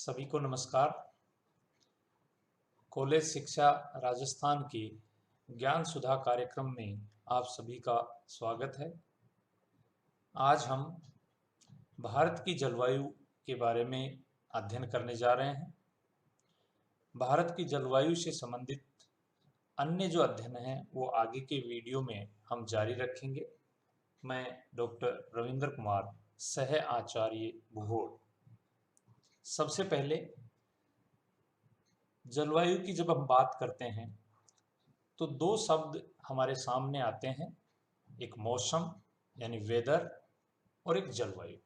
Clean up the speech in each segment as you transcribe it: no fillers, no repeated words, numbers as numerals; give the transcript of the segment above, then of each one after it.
सभी को नमस्कार। कॉलेज शिक्षा राजस्थान के ज्ञान सुधा कार्यक्रम में आप सभी का स्वागत है। आज हम भारत की जलवायु के बारे में अध्ययन करने जा रहे हैं। भारत की जलवायु से संबंधित अन्य जो अध्ययन हैं वो आगे के वीडियो में हम जारी रखेंगे। मैं डॉक्टर रविंद्र कुमार, सह आचार्य भूगोल। सबसे पहले जलवायु की जब हम बात करते हैं तो दो शब्द हमारे सामने आते हैं, एक मौसम यानी वेदर और एक जलवायु।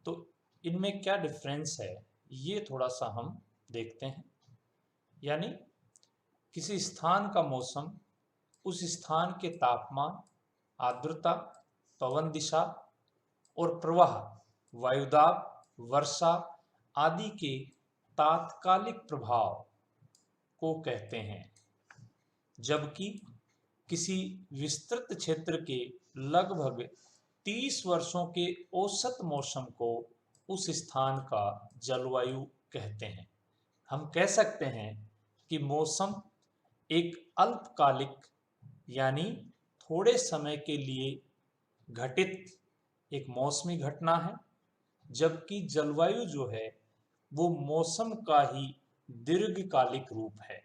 तो इनमें क्या डिफरेंस है ये थोड़ा सा हम देखते हैं। यानी किसी स्थान का मौसम उस स्थान के तापमान, आर्द्रता, पवन दिशा और प्रवाह, वायुदाब, वर्षा आदि के तात्कालिक प्रभाव को कहते हैं, जबकि किसी विस्तृत क्षेत्र के लगभग 30 वर्षों के औसत मौसम को उस स्थान का जलवायु कहते हैं। हम कह सकते हैं कि मौसम एक अल्पकालिक यानी थोड़े समय के लिए घटित एक मौसमी घटना है, जबकि जलवायु जो है वो मौसम का ही दीर्घकालिक रूप है।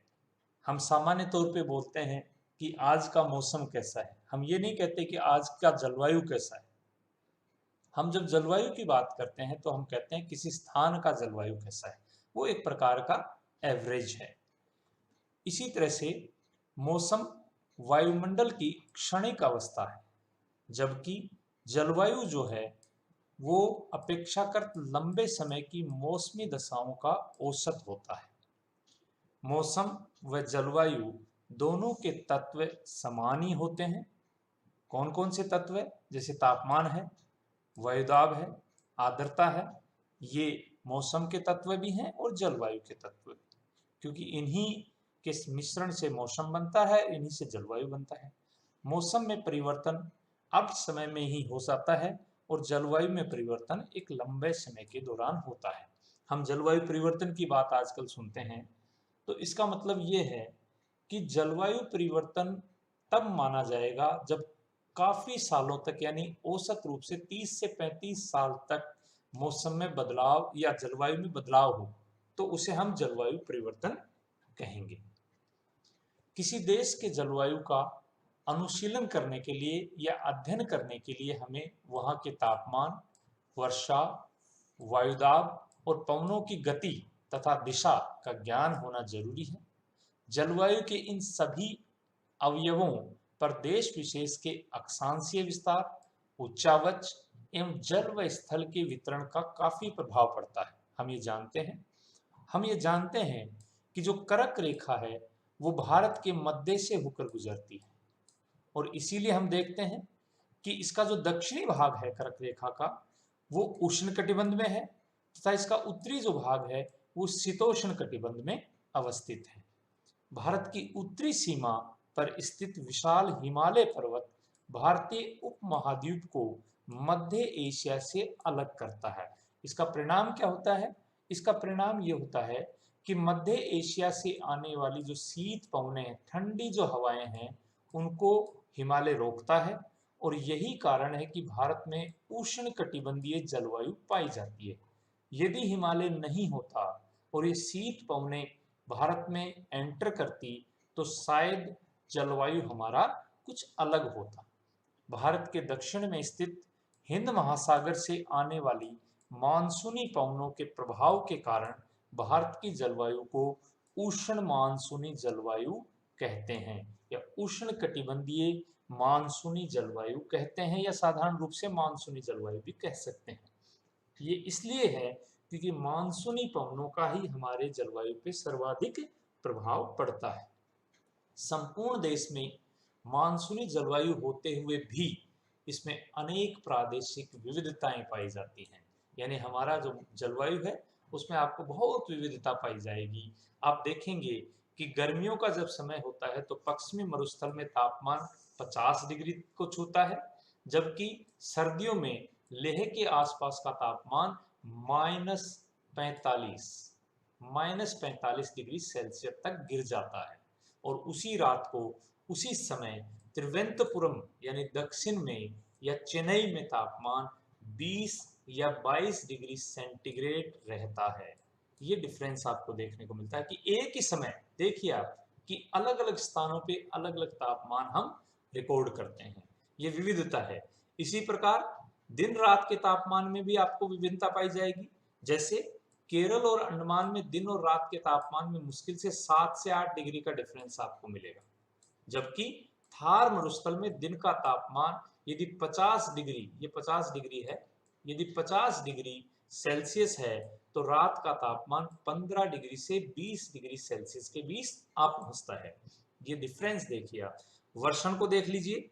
हम सामान्य तौर पे बोलते हैं कि आज का मौसम कैसा है, हम ये नहीं कहते कि आज का जलवायु कैसा है। हम जब जलवायु की बात करते हैं तो हम कहते हैं किसी स्थान का जलवायु कैसा है, वो एक प्रकार का एवरेज है। इसी तरह से मौसम वायुमंडल की क्षणिक अवस्था है, जबकि जलवायु जो है वो अपेक्षाकृत लंबे समय की मौसमी दशाओं का औसत होता है। मौसम व जलवायु दोनों के तत्व समान ही होते हैं। कौन कौन से तत्व? जैसे तापमान है, वायुदाब है, आर्द्रता है, ये मौसम के तत्व भी हैं और जलवायु के तत्व, क्योंकि इन्हीं के मिश्रण से मौसम बनता है, इन्हीं से जलवायु बनता है। मौसम में परिवर्तन अल्प समय में ही हो जाता है और जलवायु में परिवर्तन एक लंबे समय के दौरान होता है। हम जलवायु परिवर्तन की बात आजकल सुनते हैं, तो इसका मतलब ये है कि जलवायु परिवर्तन तब माना जाएगा जब काफी सालों तक यानी औसत रूप से 30 से 35 साल तक मौसम में बदलाव या जलवायु में बदलाव हो, तो उसे हम जलवायु परिवर्तन कहेंगे। किसी देश के जलवायु का अनुशीलन करने के लिए या अध्ययन करने के लिए हमें वहां के तापमान, वर्षा, वायुदाब और पवनों की गति तथा दिशा का ज्ञान होना जरूरी है। जलवायु के इन सभी अवयवों पर देश विशेष के अक्षांशीय विस्तार, उच्चावच एवं जल व स्थल के वितरण का काफी प्रभाव पड़ता है। हम ये जानते हैं कि जो कर्क रेखा है वो भारत के मध्य से होकर गुजरती है, और इसीलिए हम देखते हैं कि इसका जो दक्षिणी भाग है कर्क रेखा का वो उष्ण कटिबंध में है तथा इसका उत्तरी जो भाग है वो शीतोष्ण कटिबंध में अवस्थित है। भारत की उत्तरी सीमा पर स्थित विशाल हिमालय पर्वत भारतीय उपमहाद्वीप को मध्य एशिया से अलग करता है। इसका परिणाम क्या होता है? इसका परिणाम ये होता है कि मध्य एशिया से आने वाली जो शीत पवनें, ठंडी जो हवाएं हैं, उनको हिमालय रोकता है, और यही कारण है कि भारत में उष्ण कटिबंधीय जलवायु पाई जाती है। यदि हिमालय नहीं होता और ये शीत पवनें भारत में एंटर करती तो शायद जलवायु हमारा कुछ अलग होता। भारत के दक्षिण में स्थित हिंद महासागर से आने वाली मानसूनी पवनों के प्रभाव के कारण भारत की जलवायु को उष्ण मानसूनी जलवायु कहते हैं, या उष्ण कटिबंधीय मानसूनी जलवायु कहते हैं, या साधारण रूप से मानसूनी जलवायु भी कह सकते हैं। ये इसलिए है क्योंकि मानसूनी पवनों का ही हमारे जलवायु पे सर्वाधिक प्रभाव पड़ता है। संपूर्ण देश में मानसूनी जलवायु होते हुए भी इसमें अनेक प्रादेशिक विविधताएं पाई जाती हैं। यानी हमारा जो जलवायु है उसमें आपको बहुत विविधता पाई जाएगी। आप देखेंगे कि गर्मियों का जब समय होता है तो पश्चिमी मरुस्थल में तापमान 50 डिग्री को छूता है, जबकि सर्दियों में लेह के आसपास का तापमान 45 -45 डिग्री सेल्सियस तक गिर जाता है। और उसी रात को उसी समय त्रिवेंतपुरम यानी दक्षिण में या चेन्नई में तापमान 20 या 22 डिग्री सेंटीग्रेड रहता है। ये डिफरेंस आपको देखने को मिलता है कि एक ही समय देखिए आप कि अलग अलग स्थानों पे अलग अलग तापमान हम रिकॉर्ड करते हैं। ये विविधता है। इसी प्रकार दिन रात के तापमान में भी आपको विभिन्नता पाई जाएगी। जैसे केरल और अंडमान में दिन और रात के तापमान में मुश्किल से 7 से 8 डिग्री का डिफरेंस आपको मिलेगा, जबकि थार मरुस्थल में दिन का तापमान यदि 50 डिग्री, ये 50 डिग्री है, यदि 50 डिग्री सेल्सियस है तो रात का तापमान 15 डिग्री से 20 डिग्री सेल्सियस के बीच आ पहुंचता है। ये डिफरेंस देखिए आप। वर्षण को देख लीजिए,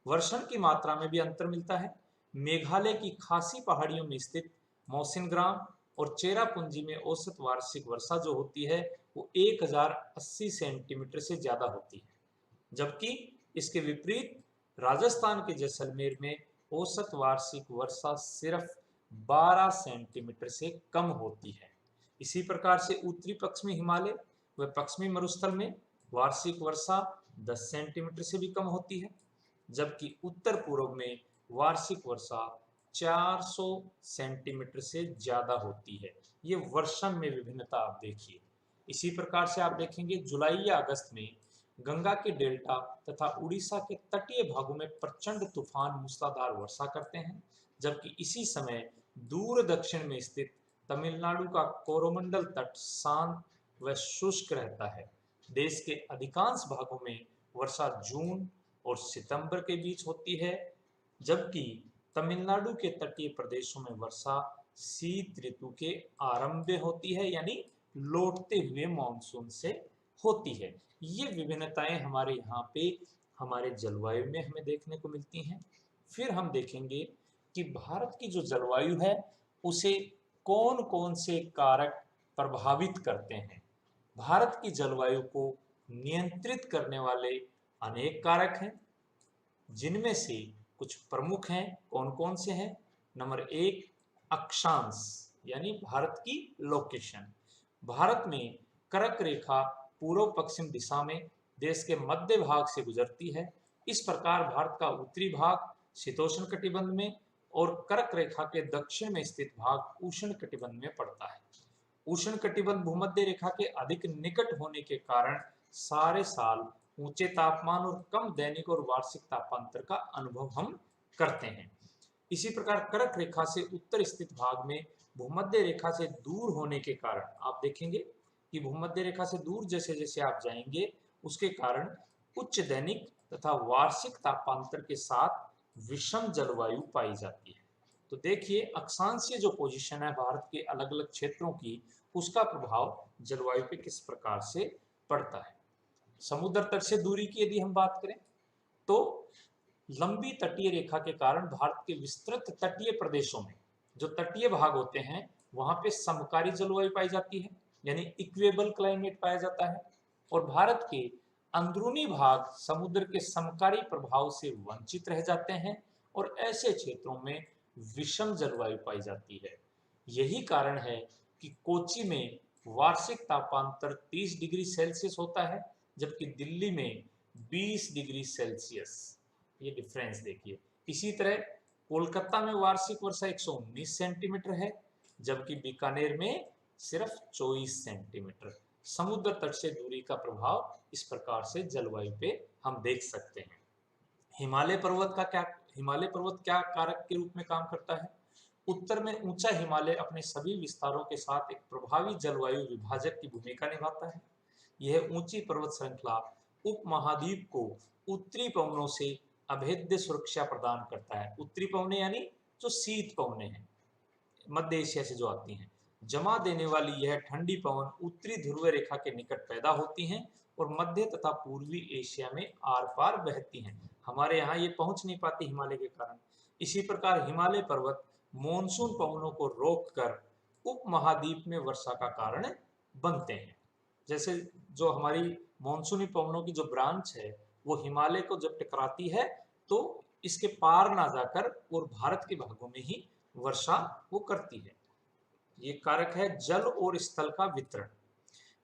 वर्षण की मात्रा में भी अंतर मिलता है। मेघालय की खासी पहाड़ियों में स्थित मौसिनग्राम और चेरापूंजी में औसत वार्षिक वर्षा जो होती है वो 1080 सेंटीमीटर से ज्यादा होती है, जबकि इसके विपरीत राजस्थान के जैसलमेर में औसत वार्षिक वर्षा सिर्फ 12 सेंटीमीटर से कम होती है। इसी प्रकार से उत्तरी पश्चिमी हिमालय व पश्चिमी मरुस्थल में वार्षिक वर्षा 10 सेंटीमीटर से भी कम होती है, जबकि उत्तर पूर्व में वार्षिक वर्षा 400 सेंटीमीटर से ज्यादा होती है। ये वर्षण में विभिन्नता आप देखिए। इसी प्रकार से आप देखेंगे जुलाई या अगस्त में गंगा के डेल्टा तथा उड़ीसा के तटीय भागों में प्रचंड तूफान मूसलाधार वर्षा करते हैं, जबकि इसी समय दूर दक्षिण में स्थित तमिलनाडु का कोरोमंडल तट शांत व शुष्क रहता है। देश के अधिकांश भागों में वर्षा जून और सितंबर के बीच होती है, जबकि तमिलनाडु के तटीय प्रदेशों में वर्षा शीत ऋतु के आरंभ में होती है, यानी लौटते हुए मानसून से होती है। ये विभिन्नताएं हमारे यहाँ पे हमारे जलवायु में हमें देखने को मिलती हैं। फिर हम देखेंगे कि भारत की जो जलवायु है उसे कौन कौन से कारक प्रभावित करते हैं। भारत की जलवायु को नियंत्रित करने वाले अनेक कारक हैं, जिनमें से कुछ प्रमुख हैं। कौन कौन से हैं? नंबर 1, अक्षांश यानी भारत की लोकेशन। भारत में कर्क रेखा पूर्व पश्चिम दिशा में देश के मध्य भाग से गुजरती है। इस प्रकार भारत का उत्तरी भाग शीतोष्ण कटिबंध में और कर्क रेखा के दक्षिण में स्थित भाग उष्ण कटिबंध में पड़ता है। उष्ण कटिबंध भूमध्य रेखा के अधिक निकट होने के कारण सारे साल ऊंचे तापमान और कम दैनिक और वार्षिक तापांतर का अनुभव हम करते हैं। इसी प्रकार कर्क रेखा से उत्तर स्थित भाग में भूमध्य रेखा से दूर होने के कारण आप देखेंगे कि भूमध्य रेखा से दूर जैसे जैसे आप जाएंगे उसके कारण उच्च दैनिक तथा वार्षिक तापांतर के साथ विषम जलवायु पाई जाती है। तो देखिए अक्षांशीय जो पोजीशन है भारत के अलग अलग क्षेत्रों की, उसका प्रभाव जलवायु पे किस प्रकार से पड़ता है। समुद्र तट से दूरी की यदि हम बात करें तो लंबी तटीय रेखा के कारण भारत के विस्तृत तटीय प्रदेशों में जो तटीय भाग होते हैं वहां पे समकारी जलवायु पाई जाती है, यानी इक्वेबल क्लाइमेट पाया जाता है। और भारत के अंदरूनी भाग समुद्र के समकारी प्रभाव से वंचित रह जाते हैं और ऐसे क्षेत्रों में विषम जलवायु पाई जाती है। यही कारण है कि कोच्चि में वार्षिक तापांतर 30 डिग्री सेल्सियस होता है, जबकि दिल्ली में 20 डिग्री सेल्सियस। ये डिफरेंस देखिए। इसी तरह कोलकाता में वार्षिक वर्षा 119 सेंटीमीटर है, जबकि बीकानेर में सिर्फ 24 सेंटीमीटर। समुद्र तट से दूरी का प्रभाव इस प्रकार से जलवायु पे हम देख सकते हैं। हिमालय पर्वत क्या कारक के रूप में काम करता है? उत्तर में ऊंचा हिमालय अपने सभी विस्तारों के साथ एक प्रभावी जलवायु विभाजक की भूमिका निभाता है। यह ऊंची पर्वत श्रृंखला उपमहाद्वीप को उत्तरी पवनों से अभेद्य सुरक्षा प्रदान करता है। उत्तरी पवनें यानी जो शीत पवनें हैं, मध्य एशिया से जो आती हैं, जमा देने वाली यह ठंडी पवन उत्तरी ध्रुव रेखा के निकट पैदा होती हैं और मध्य तथा पूर्वी एशिया में आर पार बहती हैं। हमारे यहाँ ये पहुंच नहीं पाती हिमालय के कारण। इसी प्रकार हिमालय पर्वत मॉनसून पवनों को रोककर उपमहाद्वीप में वर्षा का कारण बनते हैं। जैसे जो हमारी मॉनसूनी पवनों की जो ब्रांच है वो हिमालय को जब टकराती है तो इसके पार ना जाकर और भारत के भागों में ही वर्षा वो करती है। ये कारक है जल और स्थल का वितरण।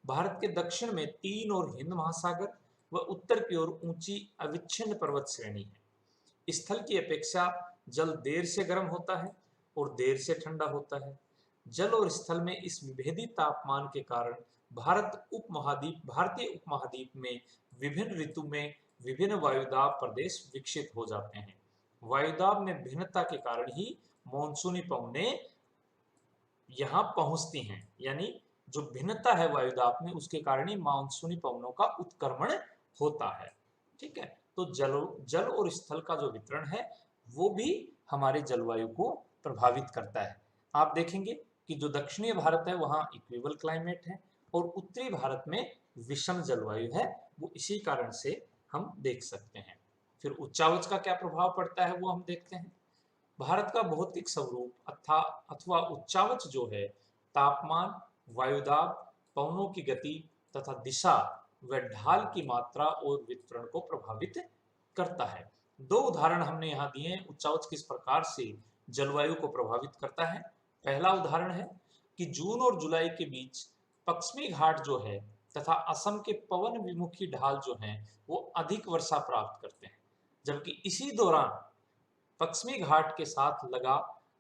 भारत के दक्षिण में तीन और हिंद महासागर व उत्तर की ओर ऊंची अविच्छिन्न पर्वत श्रेणी है। स्थल की अपेक्षा जल देर से गर्म होता है और देर से ठंडा होता है। जल और स्थल में इस विभेदी तापमान के कारण भारतीय उपमहाद्वीप में विभिन्न ऋतु में विभिन्न वायुदाब प्रदेश विकसित हो जाते हैं। वायुदाब में भिन्नता के कारण ही मानसूनी पवनें यहाँ पहुंचती हैं, यानी जो भिन्नता है वायुदाब में उसके कारण ही मानसूनी पवनों का उत्क्रमण होता है। ठीक है, तो जल और स्थल का जो वितरण है वो भी हमारे जलवायु को प्रभावित करता है। आप देखेंगे कि जो दक्षिणी भारत है वहाँ इक्वेबल क्लाइमेट है और उत्तरी भारत में विषम जलवायु है, वो इसी कारण से हम देख सकते हैं। फिर उच्चावच का क्या प्रभाव पड़ता है वो हम देखते हैं। भारत का भौतिक स्वरूप अथवा उच्चावच जो है तापमान, वायुदाब, पवनों की गति तथा दिशा व ढाल की मात्रा और वितरण को प्रभावित करता है। दो उदाहरण हमने यहाँ दिए हैं उच्चावच किस प्रकार से जलवायु को प्रभावित करता है। पहला उदाहरण है कि जून और जुलाई के बीच पश्चिमी घाट जो है तथा असम के पवन विमुखी ढाल जो हैं वो अधिक वर्षा प्राप्त करते हैं, जबकि इसी दौरान पश्चिमी घाट के साथ लगा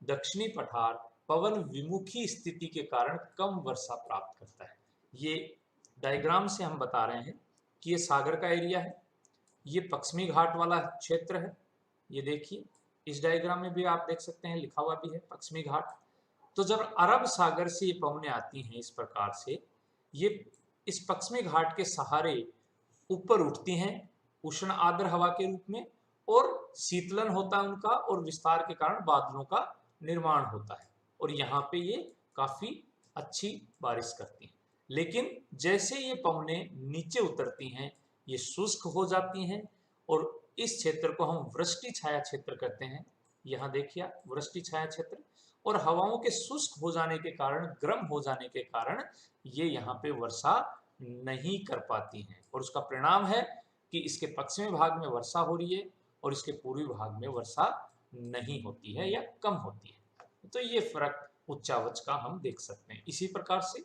दक्षिणी पठार पवन विमुखी स्थिति के कारण कम वर्षा प्राप्त करता है। ये डायग्राम से हम बता रहे हैं कि ये सागर का एरिया है, ये पश्चिमी घाट वाला क्षेत्र है। ये देखिए इस डायग्राम में भी आप देख सकते हैं लिखा हुआ भी है पश्चिमी घाट। तो जब अरब सागर से ये पवनें आती हैं इस प्रकार से, ये इस पश्चिमी घाट के सहारे ऊपर उठती हैं उष्ण आर्द्र हवा के रूप में और शीतलन होता है उनका और विस्तार के कारण बादलों का निर्माण होता है और यहाँ पे ये काफी अच्छी बारिश करती हैं। लेकिन जैसे ये पवनें नीचे उतरती हैं ये शुष्क हो जाती हैं और इस क्षेत्र को हम वृष्टि छाया क्षेत्र कहते हैं। यहाँ देखिए वृष्टि छाया क्षेत्र, और हवाओं के शुष्क हो जाने के कारण, गर्म हो जाने के कारण ये यहाँ पे वर्षा नहीं कर पाती हैं और उसका परिणाम है कि इसके पश्चिमी भाग में वर्षा हो रही है और इसके पूर्वी भाग में वर्षा नहीं होती है या कम होती है। तो ये फर्क उच्चावच का हम देख सकते हैं। इसी प्रकार से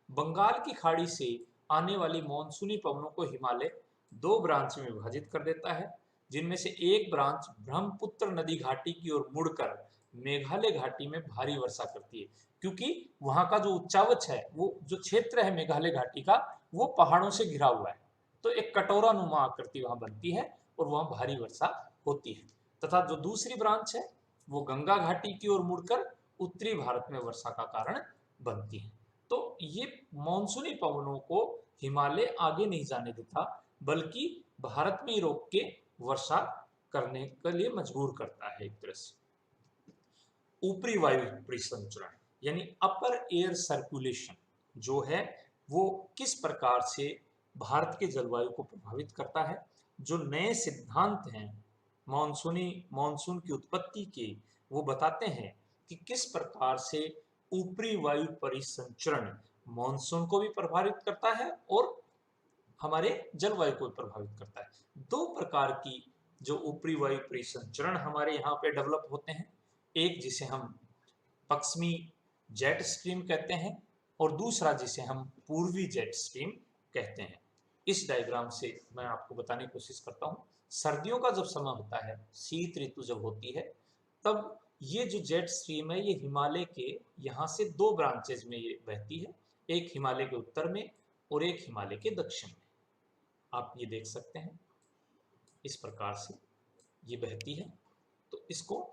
बंगाल की खाड़ी से आने वाली मानसूनी पवनों को हिमालय दो ब्रांच में विभाजित कर देता है, जिनमें से एक ब्रांच ब्रह्मपुत्र नदी घाटी की ओर मुड़कर मेघालय घाटी में भारी वर्षा करती है, क्योंकि वहां का जो उच्चावच है, वो जो क्षेत्र है मेघालय घाटी का, वो पहाड़ों से घिरा हुआ है, तो एक कटोरा नुमा आकृति वहां बनती है और वहां भारी वर्षा होती है। तथा जो दूसरी ब्रांच है वो गंगा घाटी की ओर मुड़कर उत्तरी भारत में वर्षा का कारण बनती है। तो ये मानसूनी पवनों को हिमालय आगे नहीं जाने देता, बल्कि भारत में ही रोक के वर्षा करने के लिए मजबूर करता है। एक तरह से ऊपरी वायु परिसंचरण यानी अपर एयर सर्कुलेशन जो है वो किस प्रकार से भारत के जलवायु को प्रभावित करता है। जो नए सिद्धांत हैं मानसून की उत्पत्ति के, वो बताते हैं कि किस प्रकार से ऊपरी वायु परिसंचरण मानसून को भी प्रभावित करता है और हमारे जलवायु को प्रभावित करता है। दो प्रकार की जो ऊपरी वायु परिसंचरण हमारे यहाँ पे डेवलप होते हैं, एक जिसे हम पश्चिमी जेट स्ट्रीम कहते हैं और दूसरा जिसे हम पूर्वी जेट स्ट्रीम कहते हैं। इस डायग्राम से मैं आपको बताने की कोशिश करता हूँ। सर्दियों का जब समय होता है, शीत ऋतु जब होती है, तब ये जो जेट स्ट्रीम है ये हिमालय के यहाँ से दो ब्रांचेज में ये बहती है, एक हिमालय के उत्तर में और एक हिमालय के दक्षिण में। आप ये देख सकते हैं इस प्रकार से ये बहती है। तो इसको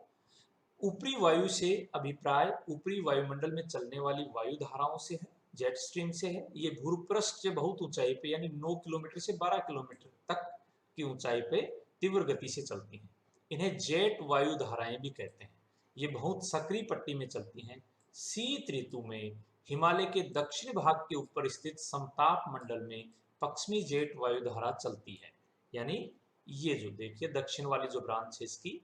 ऊपरी वायु से अभिप्राय ऊपरी वायुमंडल में चलने वाली वायु धाराओं से है, जेट स्ट्रीम से है। ये भूपृष्ठ से बहुत ऊंचाई पे यानी 9 किलोमीटर से 12 किलोमीटर तक की ऊंचाई पे तीव्र गति से चलती हैं। इन्हें जेट वायु धाराएं भी कहते हैं। ये बहुत सक्रिय पट्टी में चलती हैं। शीत ऋतु में हिमालय के दक्षिणी भाग के ऊपर स्थित समताप मंडल में पश्चिमी जेट वायु धारा चलती है, यानी ये जो देखिए दक्षिण वाली जो ब्रांच है इसकी,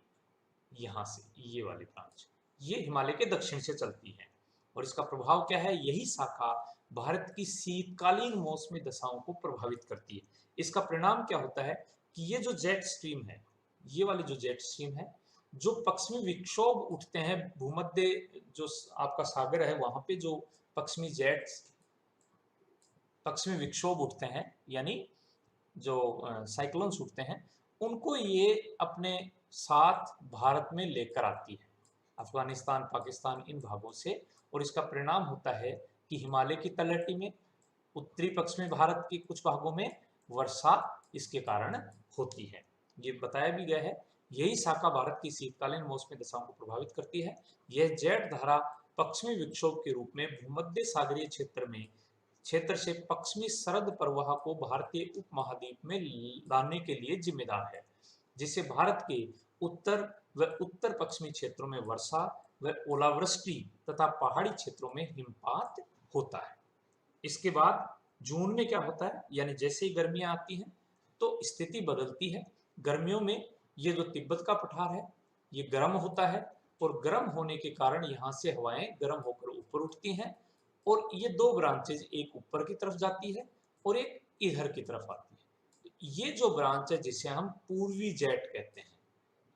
यहाँ से ये वाली ब्रांच ये हिमालय के दक्षिण से चलती है और इसका प्रभाव क्या है, यही शाखा भारत की शीतकालीन मौसमी दशाओं को प्रभावित करती है। इसका परिणाम क्या होता है कि ये जो जेट स्ट्रीम है, ये वाली जो जेट स्ट्रीम है जो पश्चिमी विक्षोभ उठते हैं भूमध्य जो आपका सागर है वहां पे जो पश्चिमी जेट्स पश्चिमी विक्षोभ उठते हैं यानी जो साइक्लोन्स उठते हैं उनको ये अपने साथ भारत में लेकर आती है अफगानिस्तान पाकिस्तान इन भागों से। और इसका परिणाम होता है कि हिमालय की तलहटी में उत्तरी पश्चिमी भारत के कुछ भागों में वर्षा इसके कारण होती है। ये बताया भी गया है। यही शाखा भारत की शीतकालीन मौसमी दशाओं को प्रभावित करती है। यह जेट धारा पश्चिमी विक्षोभ के रूप में भूमध्य सागरीय क्षेत्र से पश्चिमी शरद प्रवाह को भारतीय उपमहाद्वीप में लाने के लिए जिम्मेदार है, जिससे भारत के उत्तर व उत्तर पश्चिमी क्षेत्रों में वर्षा व ओलावृष्टि तथा पहाड़ी क्षेत्रों में हिमपात होता है। इसके बाद जून में क्या होता है, यानी जैसे ही गर्मियां आती हैं तो स्थिति बदलती है। गर्मियों में ये जो तिब्बत का पठार है ये गर्म होता है और गर्म होने के कारण यहाँ से हवाएं गर्म होकर ऊपर उठती हैं और ये दो ब्रांचेज, एक ऊपर की तरफ जाती है और एक इधर की तरफ आती है। ये जो ब्रांच है जिसे हम पूर्वी जेट कहते हैं,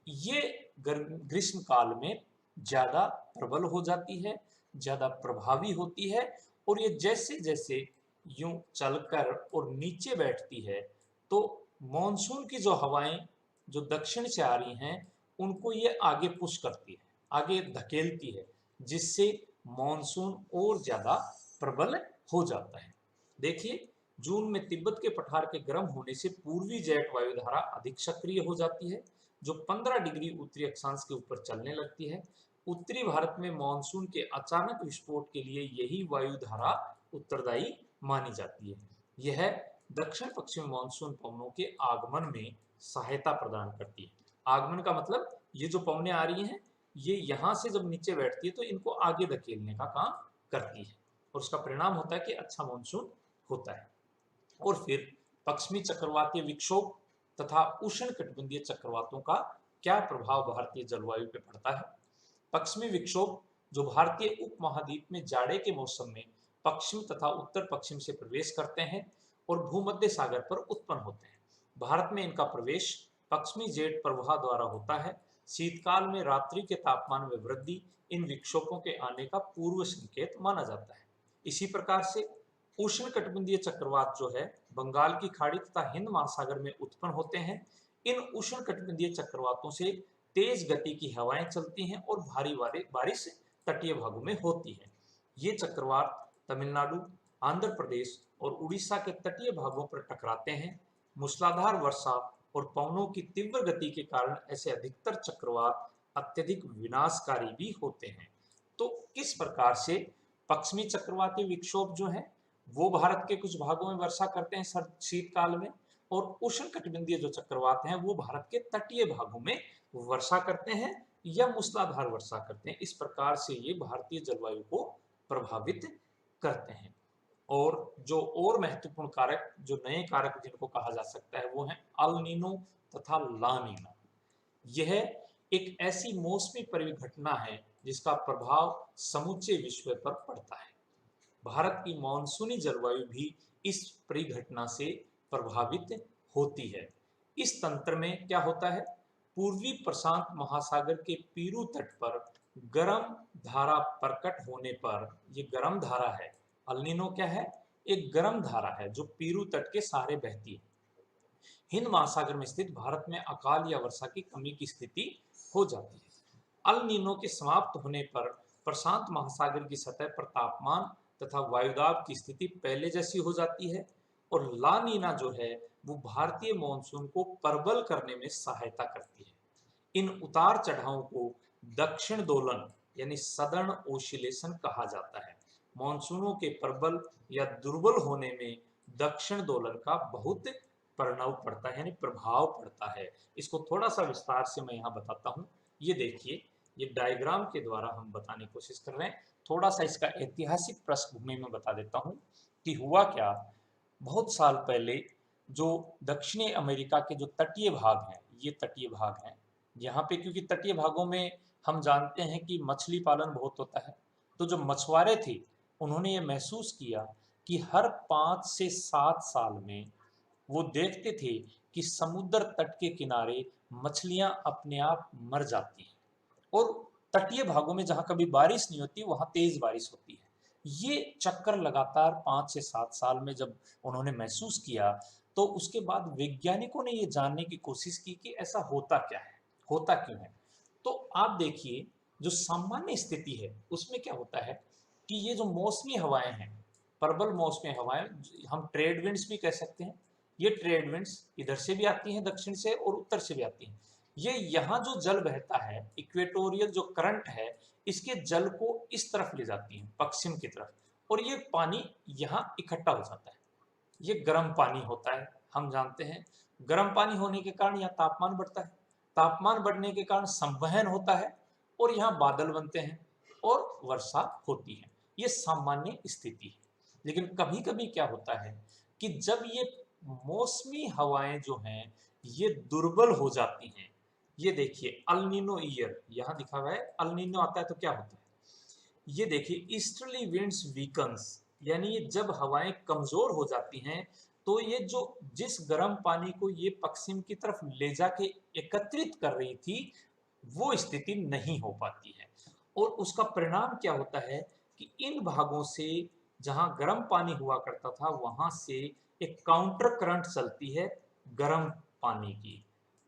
ये ग्रीष्म काल में ज्यादा प्रबल हो जाती है, ज्यादा प्रभावी होती है और ये जैसे जैसे यूं चलकर और नीचे बैठती है तो मॉनसून की जो हवाएं जो दक्षिण से आ रही हैं उनको ये आगे पुश करती है, आगे धकेलती है, जिससे मॉनसून और ज्यादा प्रबल हो जाता है। देखिए जून में तिब्बत के पठार के गर्म होने से पूर्वी जेट वायुधारा अधिक सक्रिय हो जाती है जो 15 डिग्री उत्तरी अक्षांश के ऊपर चलने लगती है। उत्तरी भारत में मानसून के अचानक विस्फोट के लिए यही वायुधारा उत्तरदायी मानी जाती है। यह दक्षिण पश्चिम मानसून पवनों के आगमन में सहायता प्रदान करती है। आगमन का मतलब ये जो पवनें आ रही हैं ये यहाँ से जब नीचे बैठती है तो इनको आगे धकेलने का काम करती है और उसका परिणाम होता है कि अच्छा मानसून होता है। और फिर पश्चिमी चक्रवातीय विक्षोभ तथा उष्णकटिबंधीय चक्रवातों का क्या प्रभाव भारतीय जलवायु पे पड़ता है। पश्चिमी विक्षोभ जो भारतीय उपमहाद्वीप में जाड़े के मौसम में पश्चिम तथा उत्तर पश्चिम से प्रवेश करते हैं और भूमध्य सागर पर उत्पन्न होते हैं। भारत में इनका प्रवेश पश्चिमी जेट प्रवाह द्वारा होता है। शीतकाल में रात्रि के तापमान में वृद्धि इन विक्षोभों के आने का पूर्व संकेत माना जाता है। इसी प्रकार से उष्णकटिबंधीय चक्रवात जो है बंगाल की खाड़ी तथा हिंद महासागर में उत्पन्न होते हैं। इन उष्णकटिबंधीय चक्रवातों से तेज गति की हवाएं चलती हैं और भारी बारिश तटीय भागों में होती है। ये चक्रवात तमिलनाडु, आंध्र प्रदेश और उड़ीसा के तटीय भागों पर टकराते हैं। मूसलाधार वर्षा और पवनों की तीव्र गति के कारण ऐसे अधिकतर चक्रवात अत्यधिक विनाशकारी भी होते हैं। तो किस प्रकार से पश्चिमी चक्रवाती विक्षोभ जो है वो भारत के कुछ भागों में वर्षा करते हैं शीतकाल में और उष्णकटिबंधीय जो चक्रवात हैं वो भारत के तटीय भागों में वर्षा करते हैं या मूसलाधार वर्षा करते हैं। इस प्रकार से ये भारतीय जलवायु को प्रभावित करते हैं। और जो और महत्वपूर्ण कारक, जो नए कारक जिनको कहा जा सकता है वो है अल नीनो तथा ला नीना। यह एक ऐसी मौसमी परिघटना है जिसका प्रभाव समूचे विश्व पर पड़ता है। भारत की मानसूनी जलवायु भी इस परिघटना से प्रभावित होती है। इस तंत्र में क्या होता है, पूर्वी प्रशांत महासागर के पीरू तट पर गर्म धारा प्रकट होने पर, ये गर्म धारा है, अल नीनो क्या है, एक गर्म धारा है जो पीरू तट के सहारे बहती है। हिंद महासागर में स्थित भारत में अकाल या वर्षा की कमी की स्थिति हो जाती है। अल नीनो के समाप्त होने पर प्रशांत महासागर की सतह पर तापमान तथा वायुदाब की स्थिति पहले जैसी हो जाती है और ला नीना जो है वो भारतीय मानसून को प्रबल करने में सहायता करती है। इन उतार चढ़ावों को दक्षिण दोलन यानी सदर्न ओसिलेशन कहा जाता है। मानसूनों के प्रबल या दुर्बल होने में दक्षिण दोलन का बहुत प्रभाव पड़ता है, यानी प्रभाव पड़ता है। इसको थोड़ा सा विस्तार से मैं यहाँ बताता हूँ। ये देखिए, ये डायग्राम के द्वारा हम बताने की कोशिश कर रहे हैं। थोड़ा सा इसका ऐतिहासिक पृष्ठभूमि में बता देता हूँ कि हुआ क्या। बहुत साल पहले जो दक्षिणी अमेरिका के जो तटीय भाग हैं, ये तटीय भाग हैं, यहाँ पे क्योंकि तटीय भागों में हम जानते हैं कि मछली पालन बहुत होता है, तो जो मछुआरे थे उन्होंने ये महसूस किया कि हर 5 से 7 साल में वो देखते थे कि समुद्र तट के किनारे मछलियां अपने आप मर जाती हैं। और तटीय भागों में जहां कभी बारिश नहीं होती वहां तेज बारिश होती है। ये चक्कर लगातार 5 से 7 साल में जब उन्होंने महसूस किया, तो उसके बाद वैज्ञानिकों ने ये जानने की कोशिश की कि ऐसा होता क्या है, होता क्यों है। तो आप देखिए, जो सामान्य स्थिति है उसमें क्या होता है कि ये जो मौसमी हवाएं हैं, प्रबल मौसमी हवाएं, हम ट्रेड विंड्स भी कह सकते हैं, ये ट्रेड विंड्स इधर से भी आती हैं, दक्षिण से और उत्तर से भी आती हैं। ये यहाँ जो जल बहता है, इक्वेटोरियल जो करंट है, इसके जल को इस तरफ ले जाती है, पश्चिम की तरफ, और ये पानी यहाँ इकट्ठा हो जाता है। ये गर्म पानी होता है, हम जानते हैं। गर्म पानी होने के कारण यहाँ तापमान बढ़ता है, तापमान बढ़ने के कारण संवहन होता है, और यहाँ बादल बनते हैं और वर्षा होती है। ये सामान्य स्थिति है। लेकिन कभी कभी क्या होता है कि जब ये मौसमी हवाएं जो हैं ये दुर्बल हो जाती हैं, ये देखिए अल नीनो ईयर यहाँ दिखा हुआ है, अल नीनो आता है तो क्या होता है, ये देखिए ईस्टर्ली विंड्स वीकन्स, यानी ये जब हवाएं कमजोर हो जाती हैं, तो ये जो जिस गर्म पानी को ये पश्चिम की तरफ ले जाके एकत्रित कर रही थी, वो स्थिति नहीं हो पाती है। और उसका परिणाम क्या होता है कि इन भागों से जहां गर्म पानी हुआ करता था, वहां से एक काउंटर करंट चलती है गर्म पानी की।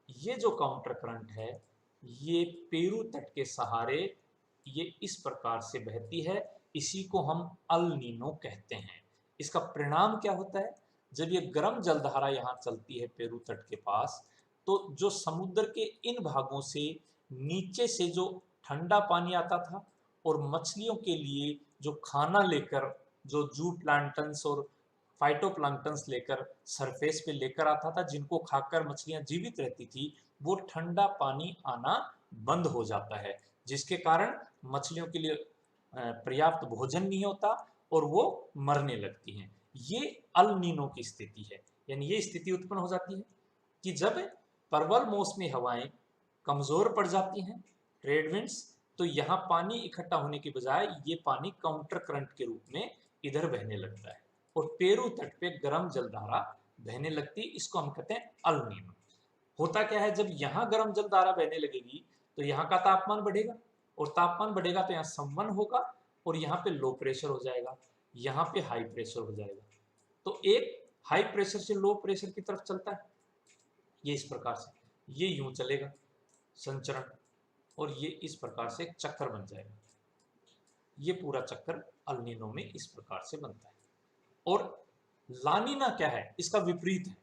ये जो काउंटर करंट है, ये पेरू तट के सहारे ये इस प्रकार से बहती है। इसी को हम अल नीनो कहते हैं। इसका परिणाम क्या होता है, जब ये गर्म जलधारा यहाँ चलती है पेरू तट के पास, तो जो समुद्र के इन भागों से नीचे से जो ठंडा पानी आता था, और मछलियों के लिए जो खाना लेकर, जो जू प्लांटन्स और फाइटोप्लैंक्टन्स लेकर सरफेस पे लेकर आता था, जिनको खाकर मछलियां जीवित रहती थी, वो ठंडा पानी आना बंद हो जाता है, जिसके कारण मछलियों के लिए पर्याप्त भोजन नहीं होता और वो मरने लगती हैं। ये अल नीनो की स्थिति है। यानी ये स्थिति उत्पन्न हो जाती है कि जब प्रबल मौसमी हवाएं कमजोर पड़ जाती हैं, ट्रेड विंड्स, तो यहाँ पानी इकट्ठा होने के बजाय ये पानी काउंटर करंट के रूप में इधर बहने लगता है, और पेरू तट पे गर्म जलधारा बहने लगती है। इसको हम कहते हैं अल नीनो। होता क्या है, जब यहाँ गर्म जलधारा बहने लगेगी तो यहाँ का तापमान बढ़ेगा, और तापमान बढ़ेगा तो यहाँ संवहन होगा, और यहाँ पे लो प्रेशर हो जाएगा, यहाँ पे हाई प्रेशर हो जाएगा। तो एक हाई प्रेशर से लो प्रेशर की तरफ चलता है, ये इस प्रकार से, ये यूं चलेगा संचरण, और ये इस प्रकार से एक चक्कर बन जाएगा। ये पूरा चक्कर अल नीनो में इस प्रकार से बनता है। और लानीना क्या है, इसका विपरीत है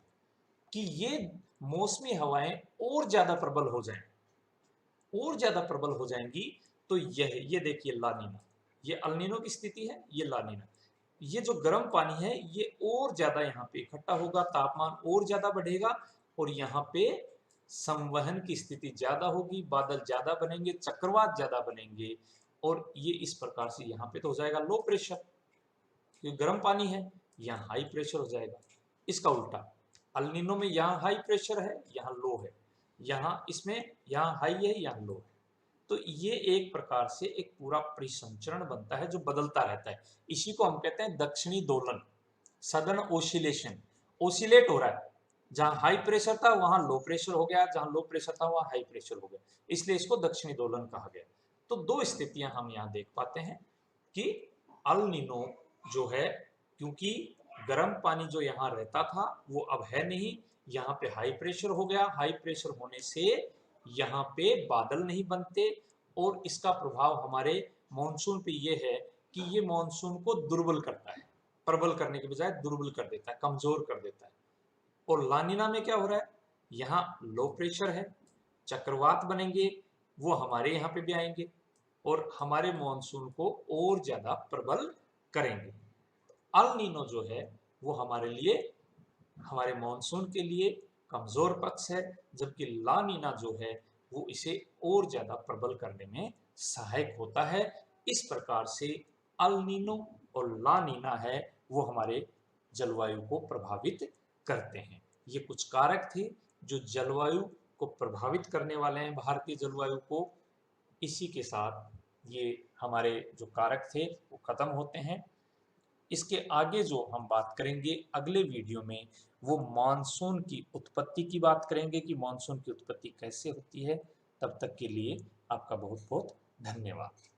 कि ये मौसमी हवाएं और ज्यादा प्रबल हो जाएं, और ज्यादा प्रबल हो जाएंगी, तो ये देखिए लानीना, ये अल नीनो की स्थिति है, ये लानीना। ये जो गर्म पानी है ये और ज्यादा यहाँ पे इकट्ठा होगा, तापमान और ज्यादा बढ़ेगा, और यहाँ पे संवहन की स्थिति ज्यादा होगी, बादल ज्यादा बनेंगे, चक्रवात ज्यादा बनेंगे, और ये इस प्रकार से यहाँ पे तो हो जाएगा लो प्रेशर, क्योंकि गर्म पानी है, यहाँ हाई प्रेशर हो जाएगा। इसका उल्टा, अल नीनो में यहाँ हाई प्रेशर है, यहाँ लो है, यहाँ इसमें यहाँ हाई है, यहाँ लो है। तो ये एक प्रकार से एक पूरा परिसंचरण बनता है जो बदलता रहता है। इसी को हम कहते हैं दक्षिणी दोलन, सदर्न ओसिलेशन। ओसिलेट हो रहा है, जहां हाई प्रेशर था वहां लो प्रेशर हो गया, जहां लो प्रेशर था वहां हाई प्रेशर हो गया, इसलिए इसको दक्षिणी दोलन कहा गया। तो दो स्थितियां हम यहाँ देख पाते हैं कि अल नीनो जो है, क्योंकि गर्म पानी जो यहाँ रहता था वो अब है नहीं, यहाँ पे हाई प्रेशर हो गया, हाई प्रेशर होने से यहाँ पे बादल नहीं बनते, और इसका प्रभाव हमारे मानसून पे ये है कि ये मानसून को दुर्बल करता है, प्रबल करने के बजाय दुर्बल कर देता है, कमजोर कर देता है। और लानिना में क्या हो रहा है, यहाँ लो प्रेशर है, चक्रवात बनेंगे, वो हमारे यहाँ पे भी आएंगे और हमारे मानसून को और ज्यादा प्रबल करेंगे। अल नीनो जो है वो हमारे लिए, हमारे मानसून के लिए कमजोर पक्ष है, जबकि ला नीना जो है वो इसे और ज्यादा प्रबल करने में सहायक होता है। इस प्रकार से अल नीनो और ला नीना है वो हमारे जलवायु को प्रभावित करते हैं। ये कुछ कारक थे जो जलवायु को प्रभावित करने वाले हैं, भारतीय जलवायु को। इसी के साथ ये हमारे जो कारक थे वो खत्म होते हैं। इसके आगे जो हम बात करेंगे अगले वीडियो में, वो मानसून की उत्पत्ति की बात करेंगे कि मानसून की उत्पत्ति कैसे होती है। तब तक के लिए आपका बहुत बहुत धन्यवाद।